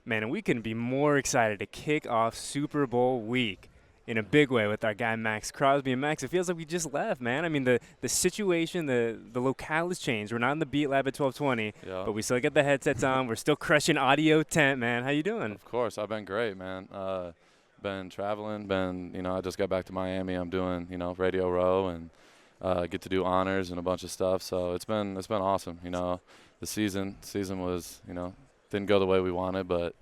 Man, and we couldn't be more excited to kick off Super Bowl week in a big way with our guy Maxx Crosby. And Max, it feels like we just left, man. I mean, the situation, the locale has changed. We're not in the Beat Lab at 1220, but we still get the headsets on. We're still crushing audio tent, man. How you doing? Of course, I've been great, man. Been traveling, I just got back to Miami. I'm doing, Radio Row and get to do honors and a bunch of stuff. So it's been awesome. The season was, didn't go the way we wanted, but,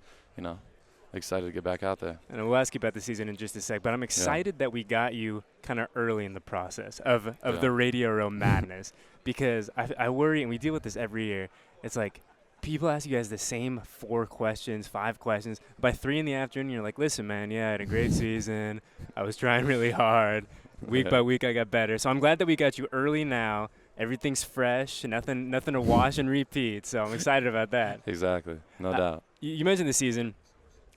excited to get back out there. And we'll ask you about the season in just a sec, but I'm excited that we got you kind of early in the process of the Radio Row madness, because I worry, and we deal with this every year. It's like people ask you guys the same 4 questions, 5 questions. By 3 in the afternoon, you're like, listen, man, I had a great season. I was trying really hard. Week by week, I got better. So I'm glad that we got you early now. Everything's fresh, nothing to wash and repeat. So I'm excited about that. Exactly, no doubt. You mentioned the season.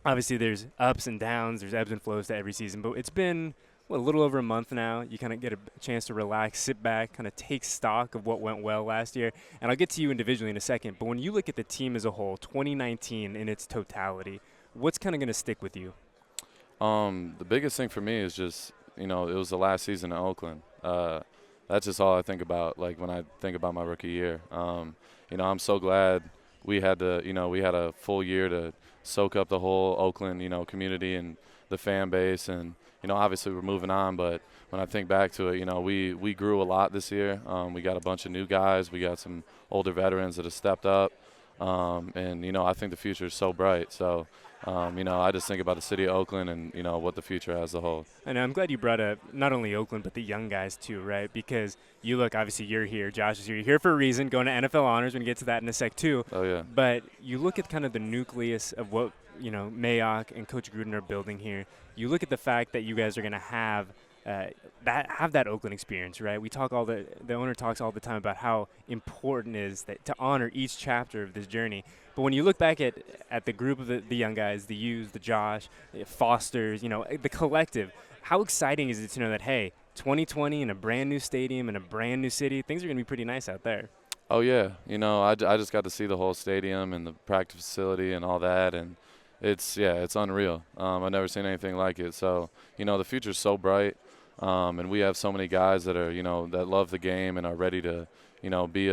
Obviously, there's ups and downs. There's ebbs and flows to every season. But it's been a little over a month now. You kind of get a chance to relax, sit back, kind of take stock of what went well last year. And I'll get to you individually in a second. But when you look at the team as a whole, 2019 in its totality, what's kind of going to stick with you? The biggest thing for me is just, it was the last season in Oakland. That's just all I think about, like, when I think about my rookie year. I'm so glad we had a full year to soak up the whole Oakland, community and the fan base. And, obviously we're moving on, but when I think back to it, we grew a lot this year. We got a bunch of new guys. We got some older veterans that have stepped up. And, I think the future is so bright. So, I just think about the city of Oakland and, what the future has to hold. And I'm glad you brought up not only Oakland, but the young guys too, right? Because you look, obviously you're here, Josh is here. You're here for a reason, going to NFL honors. We're going to get to that in a sec too. Oh, yeah. But you look at kind of the nucleus of what, Mayock and Coach Gruden are building here. You look at the fact that you guys are going to have that Oakland experience, right? The owner talks all the time about how important it is that to honor each chapter of this journey. But when you look back at the group of the young guys, the U's, the Josh, the Fosters, the collective, how exciting is it to know that, hey, 2020 in a brand new stadium in a brand new city, things are going to be pretty nice out there. Oh, yeah. I just got to see the whole stadium and the practice facility and all that, and it's unreal. I've never seen anything like it. So, the future's so bright. And we have so many guys that are, that love the game and are ready to, be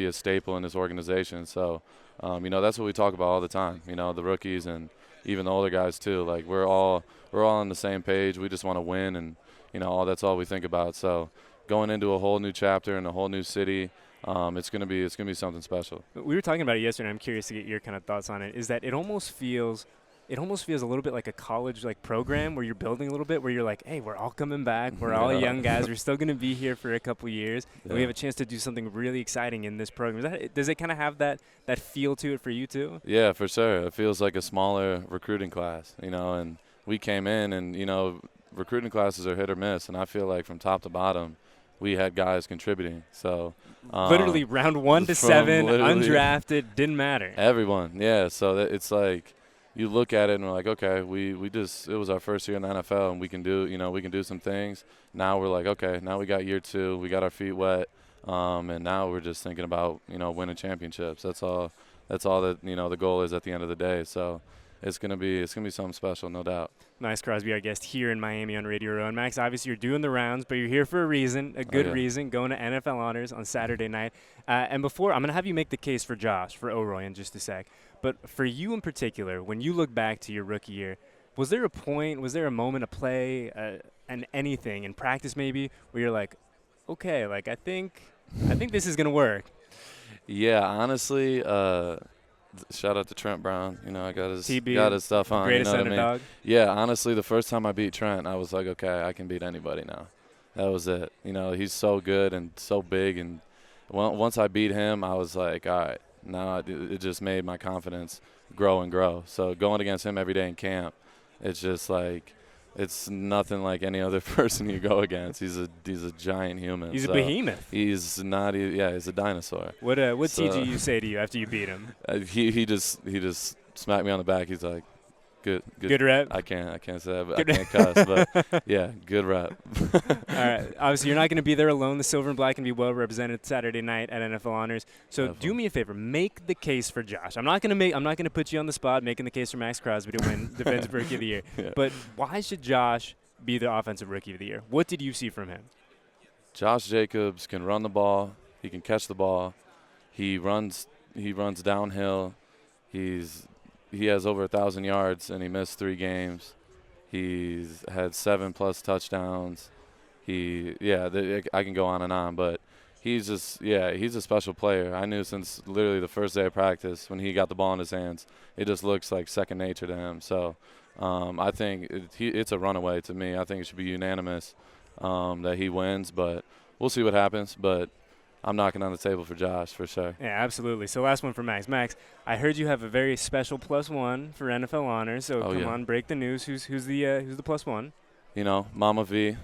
a staple in this organization. So, that's what we talk about all the time. The rookies and even the older guys too. Like we're all on the same page. We just want to win, and that's all we think about. So, going into a whole new chapter and a whole new city, it's gonna be something special. We were talking about it yesterday. I'm curious to get your kind of thoughts on it. Is that it almost feels a little bit like a college program where you're building a little bit, where you're like, hey, we're all coming back. We're all young guys. We're still going to be here for a couple years. And we have a chance to do something really exciting in this program. Does it kind of have that feel to it for you too? Yeah, for sure. It feels like a smaller recruiting class, and we came in and, recruiting classes are hit or miss. And I feel like from top to bottom, we had guys contributing. So literally round 1 to 7, undrafted, didn't matter. Everyone, yeah. So it's like, you look at it and we're like, okay, it was our first year in the NFL and we can do some things. Now we're like, okay, now we got year 2, we got our feet wet, and now we're just thinking about, winning championships. That's all that, the goal is at the end of the day. So it's gonna be something special, no doubt. Maxx Crosby, our guest here in Miami on Radio Row. And Max, obviously you're doing the rounds, but you're here for a reason, a good reason, going to NFL honors on Saturday night. And before, I'm going to have you make the case for Josh, for O'Roy in just a sec. But for you in particular, when you look back to your rookie year, was there a moment, a play, and anything in practice maybe, where you're like, okay, I think this is going to work? Yeah, honestly, shout out to Trent Brown. I got his stuff on. Greatest underdog. Yeah, honestly, the first time I beat Trent, I was like, okay, I can beat anybody now. That was it. He's so good and so big, and once I beat him, I was like, all right. Now it just made my confidence grow and grow. So going against him every day in camp, it's just like it's nothing like any other person you go against. He's a giant human. He's a behemoth. He's a dinosaur. What TG you say to you after you beat him? He just smacked me on the back. He's like, Good rep. I can't say that, but I can't cuss. But yeah, good rep. All right. Obviously, you're not going to be there alone. The silver and black can be well represented Saturday night at NFL Honors. So Definitely. do me a favor, make the case for Josh. I'm not going to put you on the spot making the case for Maxx Crosby to win Defensive Rookie of the Year. Yeah. But why should Josh be the Offensive Rookie of the Year? What did you see from him? Josh Jacobs can run the ball. He can catch the ball. He runs downhill. He has over 1,000 yards, and he missed 3 games. He's had 7+ touchdowns. I can go on and on, but he's a special player. I knew since literally the first day of practice when he got the ball in his hands, it just looks like second nature to him. So I think it's a runaway to me. I think it should be unanimous that he wins, but we'll see what happens. But I'm knocking on the table for Josh for sure. Yeah, absolutely. So last one for Max. Max, I heard you have a very special +1 for NFL Honors. So come on, break the news. Who's the +1? You know, Mama V,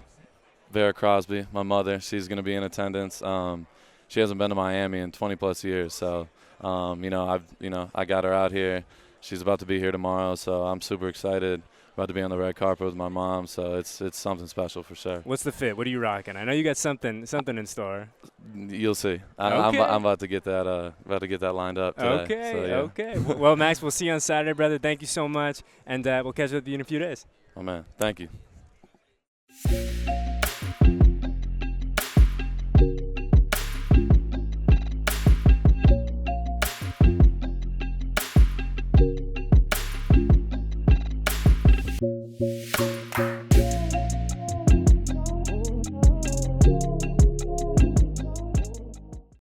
Vera Crosby, my mother. She's going to be in attendance. She hasn't been to Miami in 20+ years, so I got her out here. She's about to be here tomorrow, so I'm super excited. About to be on the red carpet with my mom, so it's something special for sure. What's the fit? What are you rocking? I know you got something in store. You'll see. I'm about to get that lined up today. Okay. Well, Max, we'll see you on Saturday, brother. Thank you so much, and we'll catch up with you in a few days. Oh man, thank you. Thank you.